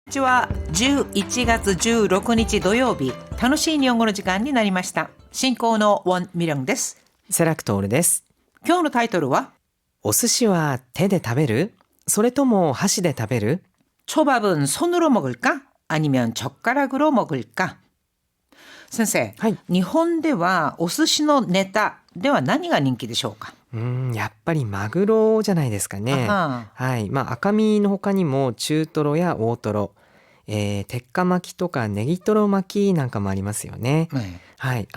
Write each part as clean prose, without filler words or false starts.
こんにちは。11月16日土曜日、楽しい日本語の時間になりました。進行のウォン・ミリョンです。セラクトールです。今日のタイトルはお寿司は手で食べる？それとも箸で食べる？ 초밥은 손으로 먹을까? 아니면 젓가락으로 먹을까? 先生、はい。日本ではお寿司のネタでは何が人気でしょうか？やっぱりマグロじゃないですかね。あはい。赤身の他にも中トロや大トロ、鉄火巻きとかネギトロ巻きなんかもありますよね。は、ね、はい。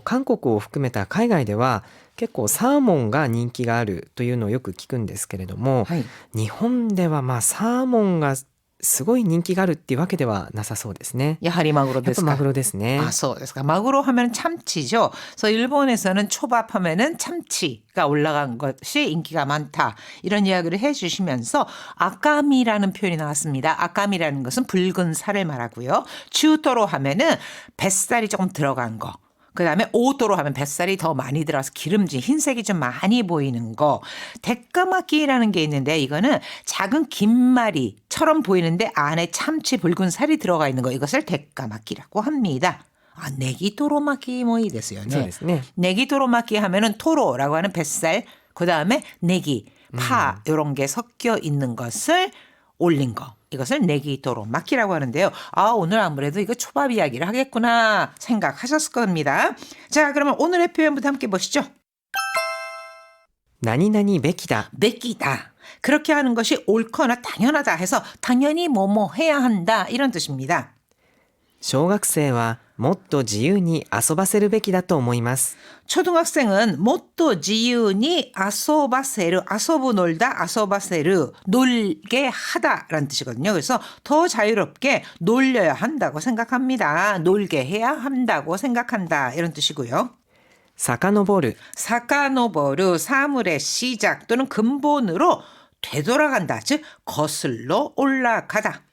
韓国を含めた海外では結構サーモンが人気があるというのをよく聞くんですけれども、はい、日本ではサーモンがすごい人気があるっていうわけではなさそうですね。やはりマグロですか？やっぱマグロですね。아, そうですか. 마구로 하면 참치죠. 그래서 일본에서는 초밥 하면은 참치가 올라간 것이 인기가 많다. 이런 이야기를 해 주시면서 아까미라는 표현이 나왔습니다. 아까미라는 것은 붉은 살을 말하고요. 추토로 하면은 뱃살이 조금 들어간 거. 그 다음에 오도로 하면 뱃살이 더 많이 들어서 기름진 흰색이 좀 많이 보이는 거. 대까마끼라는 게 있는데 이거는 작은 김말이처럼 보이는데 안에 참치 붉은 살이 들어가 있는 거. 이것을 대까마끼라고 합니다. 아, 네기토로마끼 뭐이 됐어요. 네. そうですね。 네기토로마끼 하면은 토로라고 하는 뱃살, 그 다음에 네기, 파 이런 게 섞여 있는 것을 올린 거. 이것을 네기토로마끼라고 하는데요. 아, 오늘 아무래도 이거 초밥 이야기를 하겠구나 생각하셨을 겁니다. 자, 그러면 오늘의 표현부터 함께 보시죠. 何々べきだ。 베끼다. 그렇게 하는 것이 옳거나 당연하다 해서 당연히 뭐뭐 해야 한다 이런 뜻입니다. 小学生はもっと自由に遊ばせるべきだと思います。 초등학생은 못도 지유니 아소바세르, 아소부 놀다, 아소바세르, 놀게 하다라는 뜻이거든요. 그래서 더 자유롭게 놀려야 한다고 생각합니다. 놀게 해야 한다고 생각한다 이런 뜻이고요. 遡る。 사카노보르, 사물의 시작 또는 근본으로 되돌아간다, 즉 거슬러 올라가다.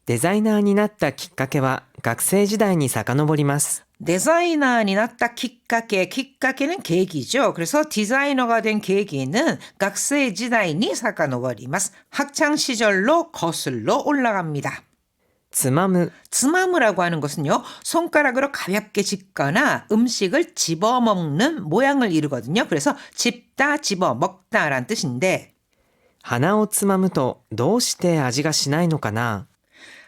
デザイナーになったきっかけは学生時代に遡ります。 디자이너니 났다 기까게, 기까게는 계기죠. 그래서 디자이너가 된 계기는 학생 시대니 사카노버리마스. 학창 시절로 거슬러 올라갑니다. つまむ。 즈마무라고 하는 것은요, 손가락으로 가볍게 짚거나 음식을 집어먹는 모양을 이루거든요. 그래서 집다, 집어먹다라는 뜻인데 鼻をつまむとどうして味がしないのかな。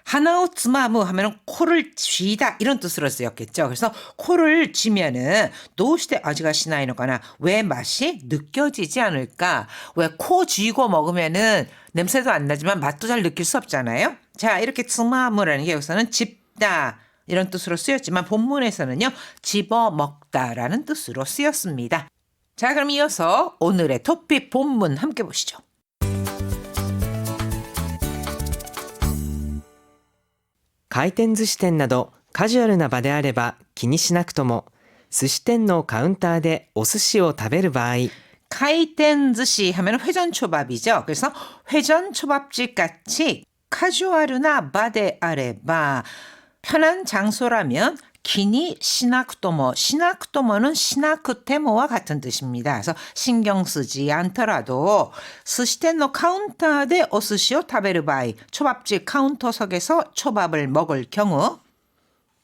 하나오 즈마무 하면 코를 쥐다 이런 뜻으로 쓰였겠죠. 그래서 코를 쥐면은 도시대 아지가 시나이노가나 왜 맛이 느껴지지 않을까? 왜 코 쥐고 먹으면은 냄새도 안 나지만 맛도 잘 느낄 수 없잖아요. 자, 이렇게 즈마무라는 게 여기서는 집다 이런 뜻으로 쓰였지만 본문에서는요, 집어 먹다라는 뜻으로 쓰였습니다. 자, 그럼 이어서 오늘의 토픽 본문 함께 보시죠. 回転寿司店などカジュアルな場であれば気にしなくとも、寿司店のカウンターでお寿司を食べる場合、 카이텐즈시 하면 회전초밥이죠. 그래서 회전초밥집 같이 카주아르나 바데 아레바 편한 장소라면 기니 시나크토모, 시나크토모는 시나크테모와 같은 뜻입니다. 그래서 신경 쓰지 않더라도 스시텐노 카운터에 오스시오 타베르바이, 초밥집 카운터석에서 초밥을 먹을 경우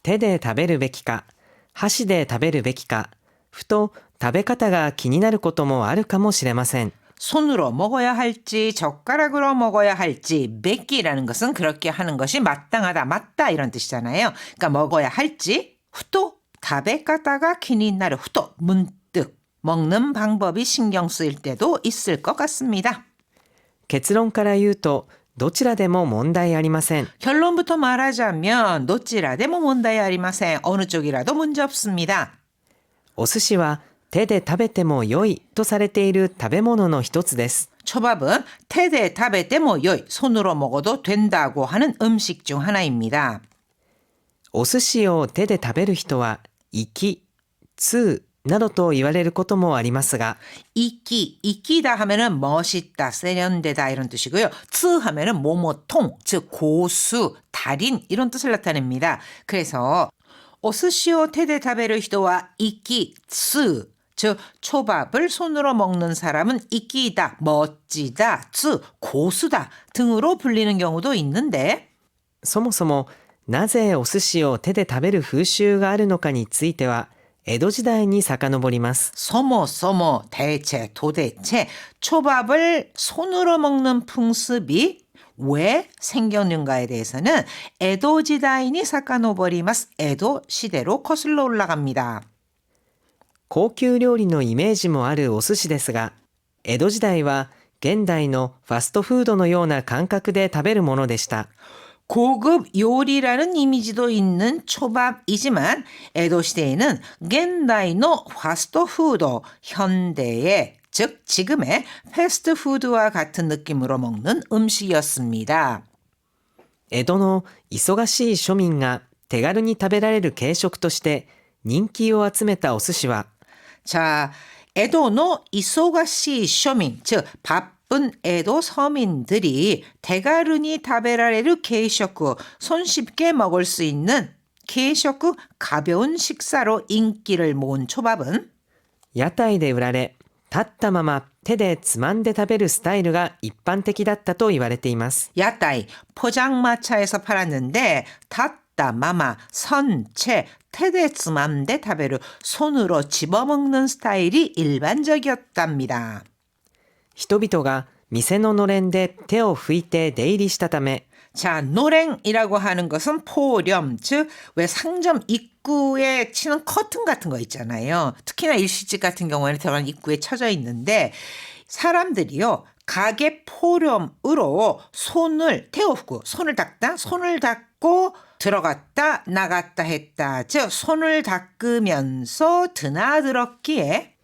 手で食べるべきか箸で食べるべきか、ふと食べ方が気になることもあるかもしれません。 손으로 먹어야 할지 젓가락으로 먹어야 할지, 베끼라는 것은 그렇게 하는 것이 마땅하다, 맞다 이런 뜻이잖아요. 그러니까 먹어야 할지, 후또 다베까다가 기니나르, 후또 문득 먹는 방법이 신경 쓰일 때도 있을 것 같습니다. 結論から言うとどちらでも問題ありません。 결론부터 말하자면 노찌라데모 문다이 아리마센, 어느 쪽이라도 문제 없습니다. お寿司は手で食べても良いとされている食べ物の一つです。 초밥은 테데 타베테모 요이, 손으로 먹어도 된다고 하는 음식 중 하나입니다. お寿司を手で食べる人は粋、通などと言われることもありますが、 이끼다 하면은 멋있다, 세련되다 이런 뜻이고요. 츠 하면은 모모통, 즉 고수, 달인 이런 뜻을 나타냅니다. 그래서 오스시오 테데타베르 히도와 이끼, 츠, 즉 초밥을 손으로 먹는 사람은 이끼다, 멋지다, 쯔, 고수다 등으로 불리는 경우도 있는데 そもそもなぜお寿司を手で食べる風習があるのかについては江戸時代に遡ります。 소모 대체 도대체 초밥을 손으로 먹는 풍습이 왜 생겼는가에 대해서는 에도 시대니 사카노버리마스. 에도 시대로 거슬러 올라갑니다. 高級料理のイメージもあるお寿司ですが、江戸時代は現代のファストフードのような感覚で食べるものでした。 고급 요리라는 이미지도 있는 초밥이지만 에도 시대에는 겐다이노 파스트푸드, 현대의 즉 지금의 패스트푸드와 같은 느낌으로 먹는 음식이었습니다. 江戸の忙しい庶民が手軽に食べられる軽食として人気を集めたお寿司は、 자, 에도노 이소가시 쇼민, 즉 바쁜 에도 서민들이 대가르니 타베라레르 게이쇼쿠, 손쉽게 먹을 수 있는 게이쇼쿠, 가벼운 식사로 인기를 모은 초밥은 屋台で売られ、立ったまま手でつまんで食べるスタイルが一般的だったと言われています。 야따이, 포장마차에서 팔았는데 탔다 마마, 선채, 테데츠맘데 타베르, 손으로 집어먹는 스타일이 일반적이었답니다. 人々が店ののれんで手を拭いて出入りしたため、 자, 노랭이라고 하는 것은 포렴, 즉 왜 상점 입구에 치는 커튼 같은 거 있잖아요. 특히나 일시집 같은 경우에는 들어간 입구에 쳐져 있는데 사람들이요, 가게 포렴으로 손을 태우고 손을 닦다, 손을 닦고 들어갔다 나갔다 했다. 즉 손을 닦으면서 드나들었기에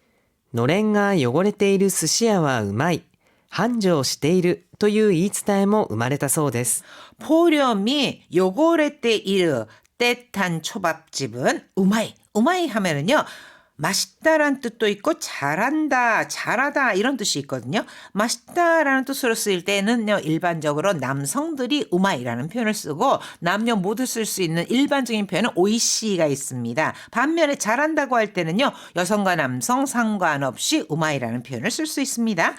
のれんが汚れている寿司屋はうまい、繁盛しているという言い伝えも生まれたそうです。 포렴이 요고레떼 이르 때탄 초밥집은 우마이 하면은요, 맛있다라는 뜻도 있고 잘한다, 잘하다 이런 뜻이 있거든요. 맛있다라는 뜻으로 쓰일 때는요, 일반적으로 남성들이 우마이라는 표현을 쓰고 남녀 모두 쓸 수 있는 일반적인 표현은 오이시가 있습니다. 반면에 잘한다고 할 때는요, 여성과 남성 상관없이 우마이라는 표현을 쓸 수 있습니다.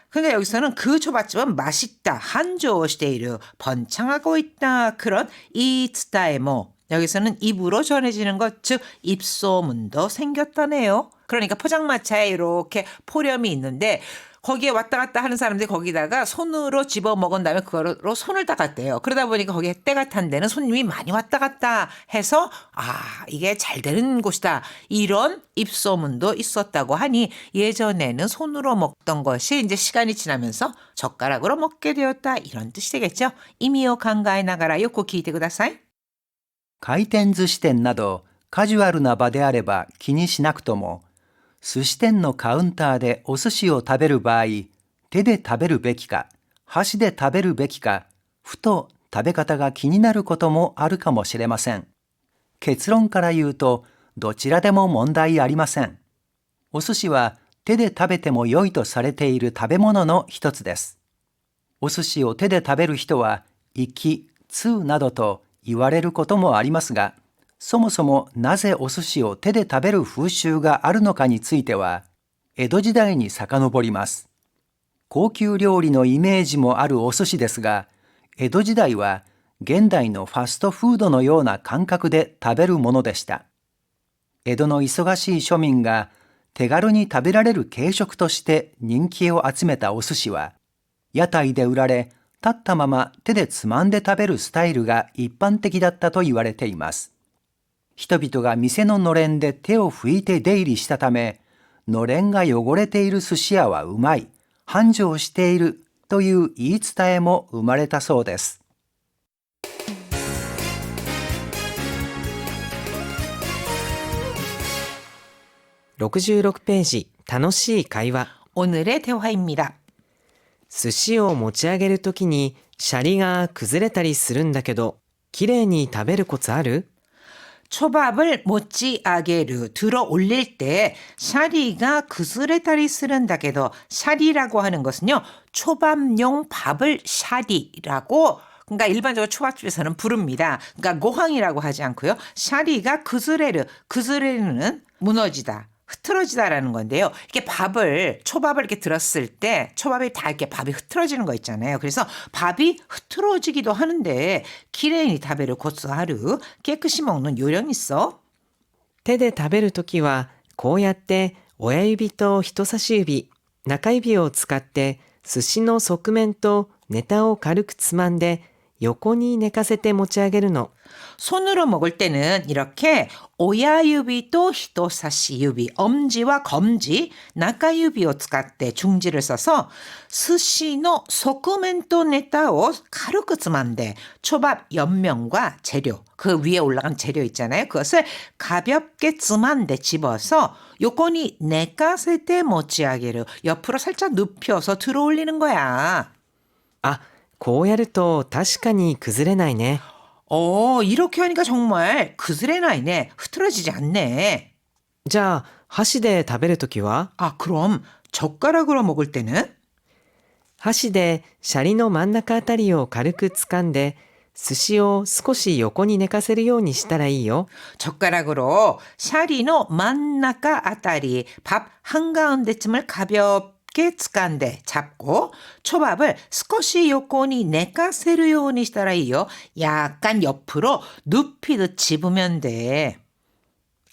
그러니까 여기서는 그 초밥집은 맛있다, 한조시데이르, 번창하고 있다, 그런 이츠다에모, 여기서는 입으로 전해지는 것, 즉 입소문도 생겼다네요. 그러니까 포장마차에 이렇게 포렴이 있는데 거기에 왔다 갔다 하는 사람들이 거기다가 손으로 집어 먹은 다음에 그거로 손을 닦았대요. 그러다 보니까 거기에 때가 탄 데는 손님이 많이 왔다 갔다 해서 이게 잘 되는 곳이다, 이런 입소문도 있었다고 하니 예전에는 손으로 먹던 것이 이제 시간이 지나면서 젓가락으로 먹게 되었다, 이런 뜻이 되겠죠. 이미요 간가에 나가라 요코 기이테 쿠다사이. 回転寿司店などカジュアルな場であれば気にしなくとも、寿司店のカウンターでお寿司を食べる場合、手で食べるべきか、箸で食べるべきか、ふと食べ方が気になることもあるかもしれません。結論から言うと、どちらでも問題ありません。お寿司は手で食べても良いとされている食べ物の一つです。お寿司を手で食べる人は、粋、通などと言われることもありますが、そもそもなぜお寿司を手で食べる風習があるのかについては、江戸時代に遡ります。高級料理のイメージもあるお寿司ですが、江戸時代は現代のファストフードのような感覚で食べるものでした。江戸の忙しい庶民が手軽に食べられる軽食として人気を集めたお寿司は、屋台で売られ、立ったまま手でつまんで食べるスタイルが一般的だったと言われています。人々が店ののれんで手を拭いて出入りしたため、のれんが汚れている寿司屋はうまい、繁盛しているという言い伝えも生まれたそうです。66ページ、楽しい会話。 오늘의 대화입니다. 寿司を持ち上げるときにシャリが崩れたりするんだけど、きれいに食べるコツある？ 초밥을 모찌아게르 들어 올릴 때 샤리가 그스레다리 쓰른다게도, 샤리라고 하는 것은요, 초밥용 밥을 샤리라고, 그러니까 일반적으로 초밥집에서는 부릅니다. 그러니까 고항이라고 하지 않고요. 샤리가 그스레르는 무너지다, 흐트러지다라는 건데요. 이렇게 초밥을 이렇게 들었을 때 초밥이 다 이렇게 밥이 흐트러지는 거 있잖아요. 그래서 밥이 흐트러지기도 하는데 기레이니 다베르 코츠 하루 깨끗이 먹는 요령 있어? 手で食べるときは、こうやって親指と人差し指、中指を使って寿司の側面とネタを軽くつまんで横に寝かせて持ち上げるの。 손으로 먹을 때는 이렇게 오야유비도 히토사시유비, 엄지와 검지, 나카유비を 使って 중지를 써서 스시노 소쿠멘토 네타오 가루크 츠만데 초밥 옆면과 재료, 그 위에 올라간 재료 있잖아요. 그것을 가볍게 츠만데 집어서 요코니 네카세테 모치아게르, 옆으로 살짝 눕혀서 들어 올리는 거야. あ、こうやると確かに崩れないね。 이렇게 하니까 정말 그스레나이네. 흐트러지지 않네. じゃあ、箸で食べるときは 아, 그럼 젓가락으로 먹을 때는? 箸でシャリの真ん中あたりを軽く掴んで寿司を少し横に寝かせるようにしたらいいよ。 젓가락으로 샤리노 만나까 아따리, 밥 한가운데쯤을 가볍게 츠간데 잡고 초밥을 스코시 요코니 네카세르 요니 시타라이요. 약간 옆으로 눕히듯 집으면 돼.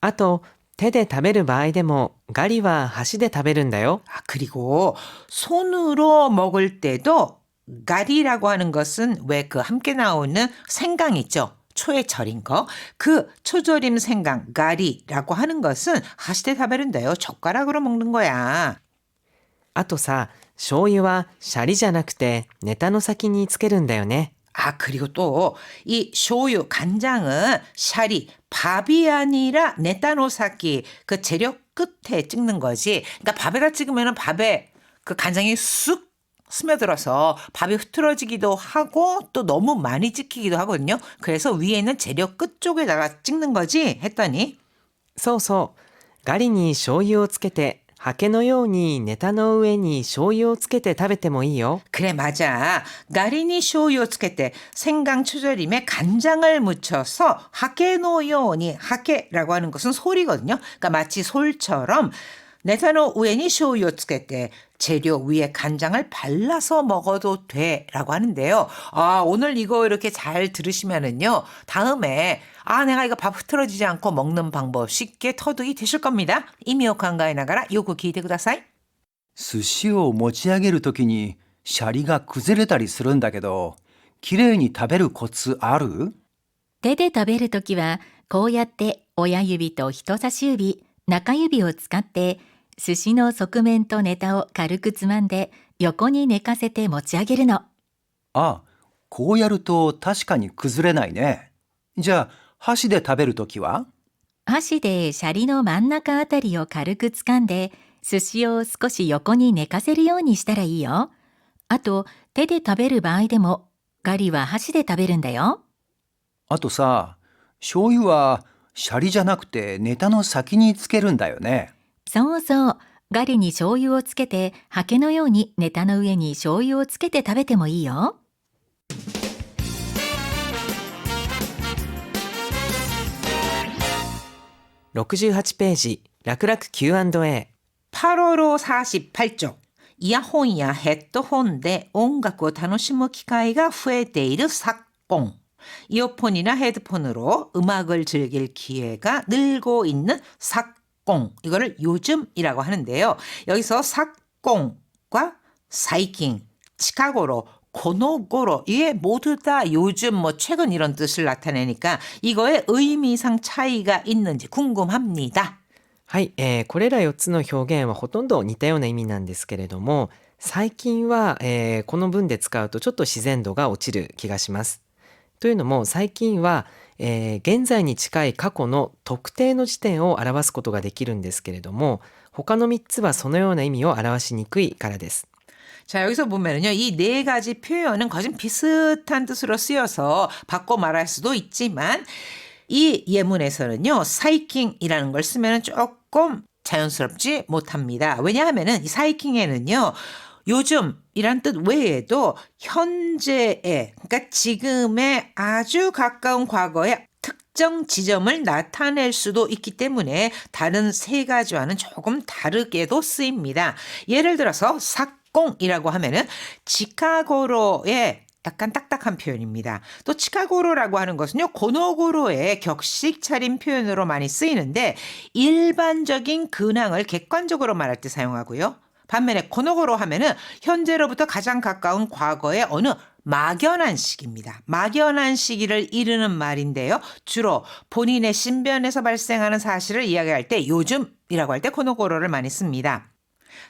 あと、手で食べる場合でもガリは箸で食べるんだよ。 아, 그리고 손으로 먹을 때도 가리라고 하는 것은 왜 그 함께 나오는 생강 있죠? 초에 절인 거. 그 초절임 생강, 가리라고 하는 것은 하시대 다베른데요. 젓가락으로 먹는 거야. あとさ、醤油はシャリじゃなくてネタの先につけるんだよね。 아, 그리고 또 이 쇼유, 간장은 샤리, 밥이 아니라 네타노사키, 그 재료 끝에 찍는 거지. 그러니까 밥에다 찍으면 밥에 그 간장이 쑥 스며들어서 밥이 흐트러지기도 하고 또 너무 많이 찍히기도 하거든요. 그래서 위에 있는 재료 끝쪽에다가 찍는 거지 했더니 そうそう。ガリに醤油をつけて、ハケのようにネタの上に醤油をつけて食べてもいいよ。 그래 맞아. 가리니 쇼유つけて 생강 초절임에 간장을 묻혀서 하케노요니, 하케라고 하는 것은 솔이거든요. 그러니까 마치 솔처럼 네타노 우에니 쇼유 つけて 재료 위에 간장을 발라서 먹어도 돼라고 하는데요. 아, 오늘 이거 이렇게 잘 들으시면은요. 다음에 내가 이거 밥 흐트러지지 않고 먹는 방법 쉽게 터득이 되실 겁니다. 이미오考えながら 요구 聞いてください. 寿司を持ち上げるときにシャリが崩れたりするんだけど、きれいに食べるコツある？手で食べるときは、こうやって親指と人差し指、中指を使って寿司の側面とネタを軽くつまんで横に寝かせて持ち上げるの。あ、こうやると確かに崩れないね。じゃあ、箸で食べるときは？箸でシャリの真ん中あたりを軽く掴んで寿司を少し横に寝かせるようにしたらいいよ。あと、手で食べる場合でもガリは箸で食べるんだよ。あとさ、醤油はシャリじゃなくてネタの先につけるんだよね。そうそう。ガリに醤油をつけて、ハケのようにネタの上に醤油をつけて食べてもいいよ。68ページ、楽々 Q&A。 8월호 48쪽. 이어폰이야 헤드폰 대 음악을 楽しむ機会が増えている 삭공. 이어폰이나 헤드폰으로 음악을 즐길 기회가 늘고 있는 삭공. 이거를 요즘이라고 하는데요. 여기서 삭공과 사이킹, 치카고로, 고노고로 이게 모두 다 요즘 최근 이런 뜻을 나타내니까 이거의 의미상 차이가 있는지 궁금합니다. はい、これら4つの表現はほとんど似たような意味なんですけれども、最近は、この文で使うとちょっと自然度が落ちる気がします。というのも最近は、現在に近い過去の特定の時点を表すことができるんですけれども、他の3つはそのような意味を表しにくいからです。 자, 여기서 보면은요, 이 네 가지 표현은 거의 비슷한 뜻으로 쓰여서 바꿔 말할 수도 있지만, 이 예문에서는요, 사이킹이라는 걸 쓰면 조금 자연스럽지 못합니다. 왜냐하면은 이 사이킹에는요, 요즘이란 뜻 외에도 현재의, 그러니까 지금의 아주 가까운 과거의 특정 지점을 나타낼 수도 있기 때문에 다른 세 가지와는 조금 다르게도 쓰입니다. 예를 들어서 삭공이라고 하면은 치카고로의 약간 딱딱한 표현입니다. 또 치카고로라고 하는 것은요, 고노고로의 격식 차림 표현으로 많이 쓰이는데 일반적인 근황을 객관적으로 말할 때 사용하고요. 반면에 고노고로 하면은 현재로부터 가장 가까운 과거의 어느 막연한 시기입니다. 막연한 시기를 이르는 말인데요. 주로 본인의 신변에서 발생하는 사실을 이야기할 때 요즘이라고 할 때 고노고로를 많이 씁니다.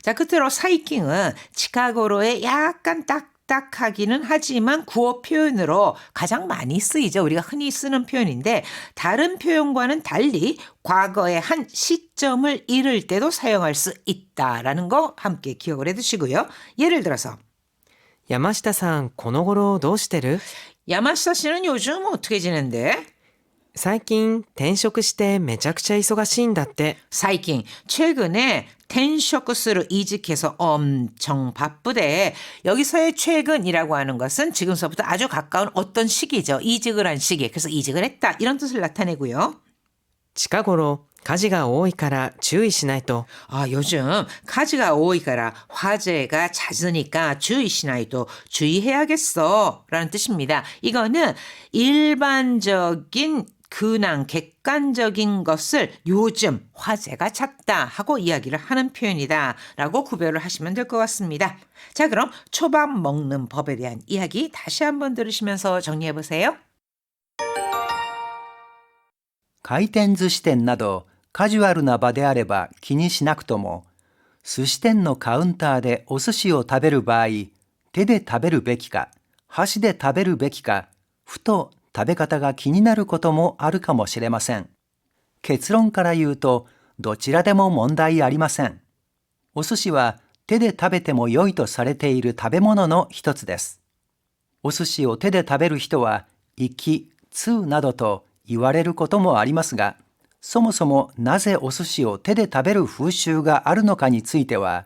자, 끝으로 사이킹은 치카고로의 약간 딱딱하기는 하지만 구어 표현으로 가장 많이 쓰이죠. 우리가 흔히 쓰는 표현인데 다른 표현과는 달리 과거의 한 시점을 이를 때도 사용할 수 있다라는 거 함께 기억을 해두시고요. 예를 들어서 山下さん、この頃どうしてる？ 야마시타 씨는 요즘 어떻게 지낸대? 最近転職してめちゃくちゃ忙しいんだって。 사이킹 최근에 텐쇼크스로 이직해서 엄청 바쁘대. 여기서의 최근이라고 하는 것은 지금서부터 아주 가까운 어떤 시기죠. 이직을 한 시기. 그래서 이직을 했다. 이런 뜻을 나타내고요. 近頃火事が多いから注意しないと。 아, 요즘 가지가 오이가라 화재가 잦으니까 주의시나이도 주의해야겠어 라는 뜻입니다. 이거는 일반적인 근황, 객관적인 것을 요즘 화재가 잦다 하고 이야기를 하는 표현이다 라고 구별을 하시면 될 것 같습니다. 자, 그럼 초밥 먹는 법에 대한 이야기 다시 한번 들으시면서 정리해 보세요. 回転寿司店などカジュアルな場であれば気にしなくとも、寿司店のカウンターでお寿司を食べる場合、手で食べるべきか、箸で食べるべきか、ふと食べ方が気になることもあるかもしれません。結論から言うと、どちらでも問題ありません。お寿司は手で食べても良いとされている食べ物の一つです。お寿司を手で食べる人は、粋、通などと言われることもありますが、そもそもなぜお寿司を手で食べる風習があるのかについては、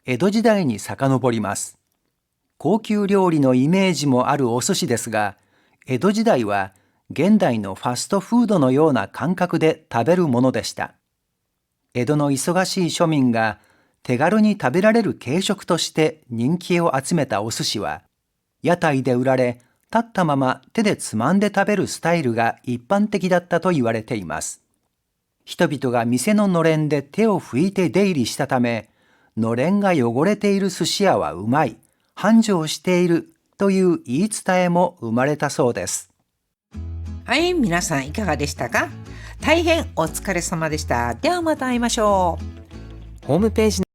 江戸時代に遡ります。高級料理のイメージもあるお寿司ですが、江戸時代は現代のファストフードのような感覚で食べるものでした。江戸の忙しい庶民が手軽に食べられる軽食として人気を集めたお寿司は、屋台で売られ、立ったまま手でつまんで食べるスタイルが一般的だったと言われています。人々が店ののれんで手を拭いて出入りしたため、のれんが汚れている寿司屋はうまい、繁盛しているという言い伝えも生まれたそうです。はい、皆さんいかがでしたか？大変お疲れ様でした。ではまた会いましょう。ホームページ